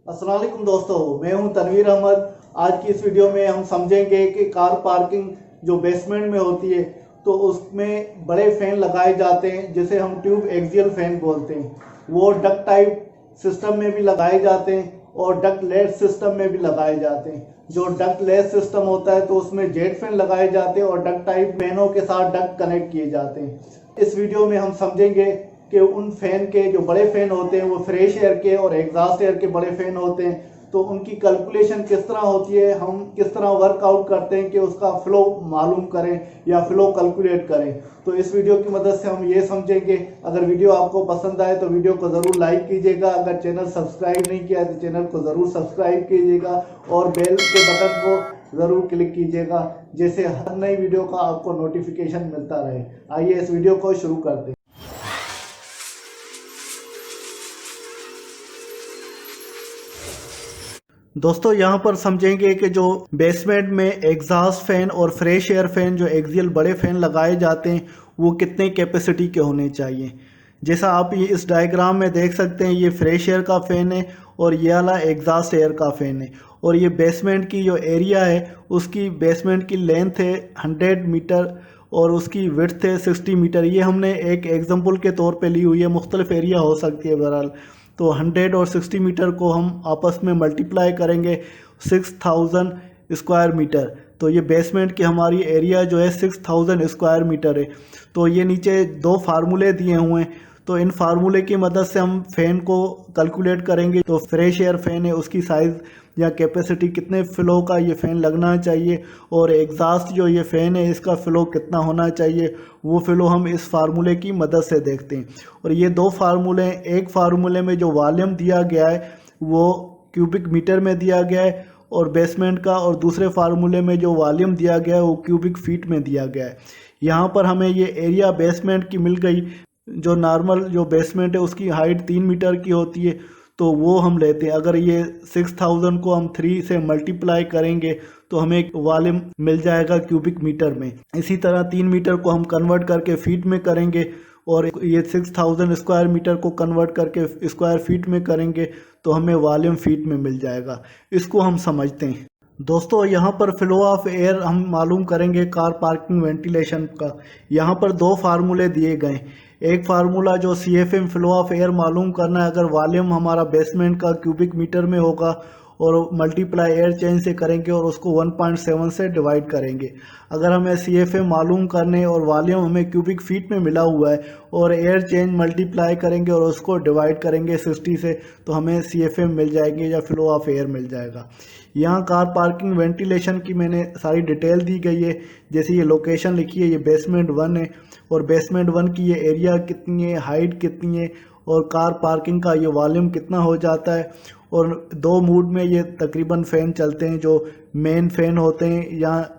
अस्सलाम वालेकुम दोस्तों, मैं हूं तनवीर अहमद। आज की इस वीडियो में हम समझेंगे कि कार पार्किंग जो बेसमेंट में होती है तो उसमें बड़े फैन लगाए जाते हैं जिसे हम ट्यूब एक्सियल फैन बोलते हैं। वो डक्ट टाइप सिस्टम में भी लगाए जाते हैं और डक्ट लेस सिस्टम में भी लगाए जाते हैं। जो डक्ट लेस सिस्टम होता है तो उसमें जेट फैन लगाए जाते हैं और डक्ट टाइप फैनों के साथ डक्ट कनेक्ट किए जाते हैं। इस वीडियो में हम समझेंगे कि उन फैन के जो बड़े फैन होते हैं वो फ्रेश एयर के और एग्जॉस्ट एयर के बड़े फैन होते हैं, तो उनकी कैलकुलेशन किस तरह होती है, हम किस तरह वर्कआउट करते हैं कि उसका फ्लो मालूम करें या फ्लो कैलकुलेट करें। तो इस वीडियो की मदद से हम ये समझेंगे। अगर वीडियो आपको पसंद आए तो वीडियो को ज़रूर लाइक कीजिएगा। अगर चैनल सब्सक्राइब नहीं किया है तो चैनल को ज़रूर सब्सक्राइब कीजिएगा और बेल के बटन को ज़रूर क्लिक कीजिएगा, जैसे हर नई वीडियो का आपको नोटिफिकेशन मिलता रहे। आइए इस वीडियो को शुरू करते हैं। दोस्तों यहाँ पर समझेंगे कि जो बेसमेंट में एग्जॉस्ट फैन और फ्रेश एयर फैन जो एक्सियल बड़े फैन लगाए जाते हैं वो कितने कैपेसिटी के होने चाहिए। जैसा आप ये इस डायग्राम में देख सकते हैं, ये फ्रेश एयर का फ़ैन है और ये वाला एग्जॉस्ट एयर का फ़ैन है। और ये बेसमेंट की जो एरिया है उसकी बेसमेंट की लेंथ है 100 मीटर और उसकी विड्थ है 60 मीटर। ये हमने एक एग्जांपल के तौर पे ली हुई है, मुख्तलिफ एरिया हो सकती है बहरहाल। तो 100 और 60 मीटर को हम आपस में मल्टीप्लाई करेंगे 6000 स्क्वायर मीटर। तो ये बेसमेंट की हमारी एरिया जो है 6000 स्क्वायर मीटर है। तो ये नीचे दो फार्मूले दिए हुए हैं, तो इन फार्मूले की मदद से हम फ़ैन को कैलकुलेट करेंगे। तो फ्रेश एयर फ़ैन है उसकी साइज़ या कैपेसिटी कितने फ़्लो का ये फ़ैन लगना चाहिए और एग्जॉस्ट जो ये फ़ैन है इसका फ़्लो कितना होना चाहिए, वो फ़्लो हम इस फार्मूले की मदद से देखते हैं। और ये दो फार्मूले हैं, एक फार्मूले में जो वॉल्यूम दिया गया है वो क्यूबिक मीटर में दिया गया है और बेसमेंट का, और दूसरे फार्मूले में जो वॉल्यूम दिया गया है वो क्यूबिक फीट में दिया गया है। यहाँ पर हमें ये एरिया बेसमेंट की मिल गई। जो नॉर्मल जो बेसमेंट है उसकी हाइट 3 मीटर की होती है, तो वो हम लेते हैं। अगर ये 6000 को हम 3 से मल्टीप्लाई करेंगे तो हमें एक वॉल्यूम मिल जाएगा क्यूबिक मीटर में। इसी तरह 3 मीटर को हम कन्वर्ट करके फीट में करेंगे और ये 6000 स्क्वायर मीटर को कन्वर्ट करके स्क्वायर फीट में करेंगे तो हमें वॉल्यूम फीट में मिल जाएगा। इसको हम समझते हैं। दोस्तों यहाँ पर फ्लो ऑफ एयर हम मालूम करेंगे कार पार्किंग वेंटिलेशन का। यहाँ पर दो फार्मूले दिए गए। एक फार्मूला जो CFM फ्लो ऑफ एयर मालूम करना है, अगर वॉल्यूम हमारा बेसमेंट का क्यूबिक मीटर में होगा और मल्टीप्लाई एयर चेंज से करेंगे और उसको 1.7 से डिवाइड करेंगे। अगर हमें CFM मालूम करने और वॉल्यूम हमें क्यूबिक फीट में मिला हुआ है और एयर चेंज मल्टीप्लाई करेंगे और उसको डिवाइड करेंगे 60 से, तो हमें CFM मिल जाएंगे या फ्लो ऑफ एयर मिल जाएगा। यहाँ कार पार्किंग वेंटिलेशन की मैंने सारी डिटेल दी गई है। जैसे ये लोकेशन लिखी है, ये बेसमेंट 1 है और बेसमेंट 1 की ये एरिया कितनी है, हाइट कितनी है और कार पार्किंग का ये वॉल्यूम कितना हो जाता है। और दो मूड में ये तकरीबन फ़ैन चलते हैं, जो मेन फ़ैन होते हैं या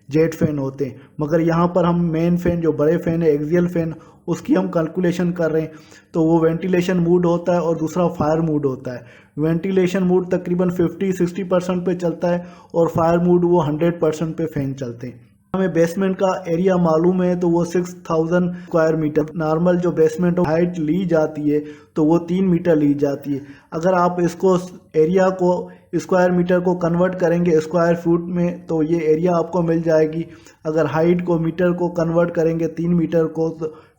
जेट फ़ैन होते हैं। मगर यहाँ पर हम मेन फ़ैन जो बड़े फ़ैन है एक्सियल फ़ैन, उसकी हम कैलकुलेशन कर रहे हैं। तो वो वेंटिलेशन मूड होता है और दूसरा फायर मूड होता है। वेंटिलेशन मूड तकरीबन 50-60% पे चलता है और फायर मूड वो 100% पे फ़ैन चलते हैं। हमें बेसमेंट का एरिया मालूम है तो वो 6000 स्क्वायर मीटर। नॉर्मल जो बेसमेंट हाइट ली जाती है तो वो 3 मीटर ली जाती है। अगर आप इसको एरिया को स्क्वायर मीटर को कन्वर्ट करेंगे स्क्वायर फुट में तो ये एरिया आपको मिल जाएगी। अगर हाइट को मीटर को कन्वर्ट करेंगे 3 मीटर को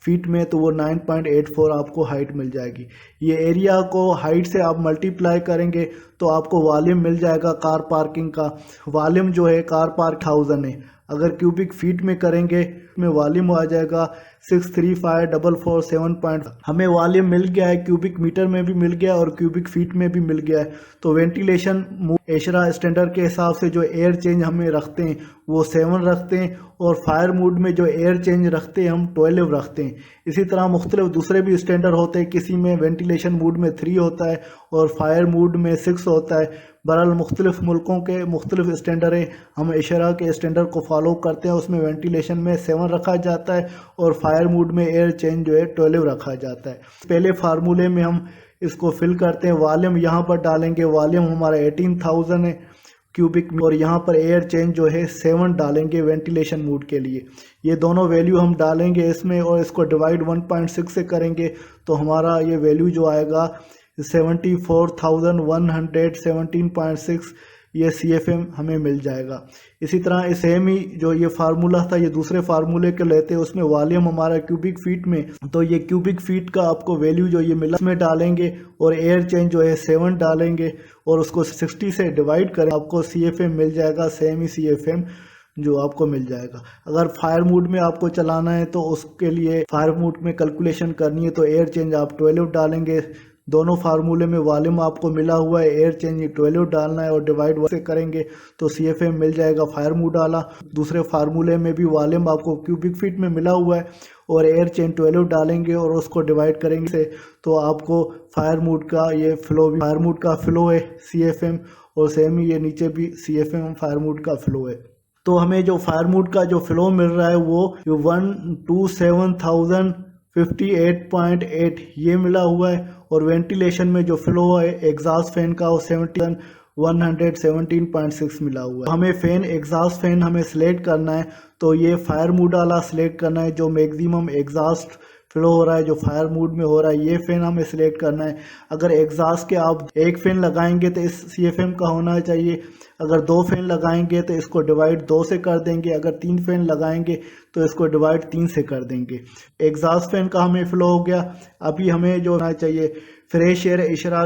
फीट में तो वो 9.84 आपको हाइट मिल जाएगी। ये एरिया को हाइट से आप मल्टीप्लाई करेंगे तो आपको वॉल्यूम मिल जाएगा कार पार्किंग का। वॉल्यूम जो है कार पार्क 1000 है। अगर क्यूबिक फीट में करेंगे में वॉल्यूम आ जाएगा 635,447. हमें वॉल्यूम मिल गया है, क्यूबिक मीटर में भी मिल गया और क्यूबिक फीट में भी मिल गया है। तो वेंटिलेशन एशरा स्टैंडर्ड के हिसाब से जो एयर चेंज हमें रखते हैं वो 7 रखते हैं और फायर मूड में जो एयर चेंज रखते हैं हम 12 रखते हैं। इसी तरह मुख्तलिफ दूसरे भी स्टैंडर्ड होते हैं, किसी में वेंटिलेशन मूड में 3 होता है और फायर मूड में 6 होता है। बहरहाल मुख्तलिफ मुल्कों के मुख्तलिफ स्टैंडर्ड हैं, हम एशरा के स्टैंडर्ड को फॉलो करते हैं। उसमें वेंटिलेशन में 7 रखा जाता है और फायर मूड में एयर चेंज जो है 12 रखा जाता है। पहले फार्मूले में हम इसको फिल करते हैं, वॉल्यूम यहाँ पर डालेंगे, वॉल्यूम हमारा 18,000 है क्यूबिक, और यहाँ पर एयर चेंज जो है 7 डालेंगे वेंटिलेशन मूड के लिए। ये दोनों वैल्यू हम डालेंगे इसमें और इसको डिवाइड 1.6 से करेंगे तो हमारा ये वैल्यू जो आएगा 74,117.6 ये CFM हमें मिल जाएगा। इसी तरह सेम ही जो ये फार्मूला था ये दूसरे फार्मूले के लेते हैं, उसमें वॉल्यूम हमारा क्यूबिक फीट में, तो ये क्यूबिक फीट का आपको वैल्यू जो ये मिला में डालेंगे और एयर चेंज जो है 7 डालेंगे और उसको 60 से डिवाइड करें, आपको CFM मिल जाएगा, सेम ही CFM जो आपको मिल जाएगा। अगर फायर मोड में आपको चलाना है तो उसके लिए फायर मोड में कैलकुलेशन करनी है तो एयर चेंज आप 12 डालेंगे। दोनों फार्मूले में वॉल्यूम आपको मिला हुआ है, एयर चेंज 12 डालना है और डिवाइड से करेंगे तो CFM मिल जाएगा फायर मोड वाला। दूसरे फार्मूले में भी वॉल्यूम आपको क्यूबिक फीट में मिला हुआ है और एयर चेंज 12 डालेंगे और उसको डिवाइड करेंगे तो आपको फायर मोड का ये फ्लो, फायर मोड का फ्लो है CFM, और सेम ही ये नीचे भी CFM फायर मोड का फ्लो है। तो हमें जो फायर मोड का जो फ्लो मिल रहा है वो 127,058.8 ये मिला हुआ है, और वेंटिलेशन में जो फ्लो है एग्जॉस्ट फैन का वो 117.6 मिला हुआ है। हमें फैन एग्जॉस्ट फैन हमें सिलेक्ट करना है तो ये फायर मोड वाला सिलेक्ट करना है, जो मैक्सिमम एग्जॉस्ट फ्लो हो रहा है, जो फायर मोड में हो रहा है, ये फैन हमें सिलेक्ट करना है। अगर एग्जॉस्ट के आप एक फैन लगाएंगे तो इस CFM का होना चाहिए, अगर 2 फैन लगाएंगे तो इसको डिवाइड 2 से कर देंगे, अगर 3 फैन लगाएंगे तो इसको डिवाइड 3 से कर देंगे। एग्जॉस्ट फैन का हमें फ्लो हो गया। अभी हमें जो होना चाहिए फ्रेश एयर इशरा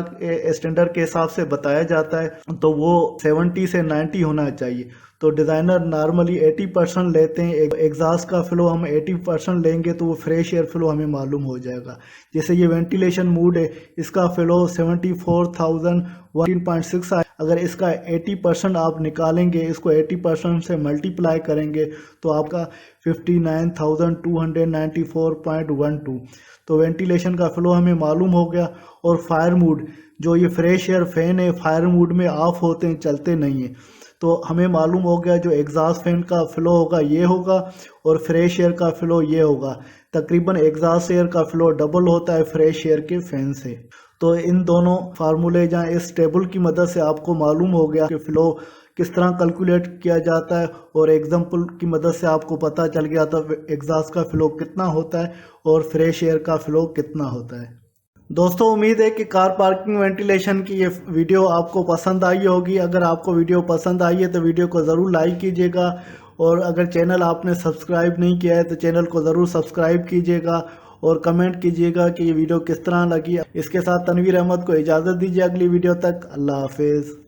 स्टैंडर्ड के हिसाब से बताया जाता है तो वो 70 से 90 होना चाहिए। तो डिज़ाइनर नॉर्मली 80% लेते हैं, एग्जॉस्ट का फ्लो हम 80% लेंगे तो वो फ्रेश एयर फ्लो हमें मालूम हो जाएगा। जैसे ये वेंटिलेशन मोड है, इसका फ्लो 74,013.6 है। अगर इसका 80% आप निकालेंगे, इसको 80% से मल्टीप्लाई करेंगे तो आपका 59,294.12, तो वेंटिलेशन का फ्लो हमें मालूम हो गया। और फायर मोड जो ये फ्रेश एयर फैन है फायर मोड में ऑफ होते हैं, चलते नहीं हैं, तो हमें मालूम हो गया जो एग्जॉस्ट फैन का फ्लो होगा ये होगा और फ्रेश एयर का फ्लो ये होगा। तकरीबन एग्जॉस्ट एयर का फ्लो डबल होता है फ्रेश एयर के फैन से। तो इन दोनों फार्मूले या इस टेबल की मदद से आपको मालूम हो गया कि फ़्लो किस तरह कैलकुलेट किया जाता है, और एग्जाम्पल की मदद से आपको पता चल गया था एग्जॉस्ट का फ़्लो कितना होता है और फ्रेश एयर का फ़्लो कितना होता है। दोस्तों उम्मीद है कि कार पार्किंग वेंटिलेशन की ये वीडियो आपको पसंद आई होगी। अगर आपको वीडियो पसंद आई है तो वीडियो को ज़रूर लाइक कीजिएगा, और अगर चैनल आपने सब्सक्राइब नहीं किया है तो चैनल को ज़रूर सब्सक्राइब कीजिएगा और कमेंट कीजिएगा कि ये वीडियो किस तरह लगी। इसके साथ तनवीर अहमद को इजाज़त दीजिए, अगली वीडियो तक अल्लाह हाफिज़।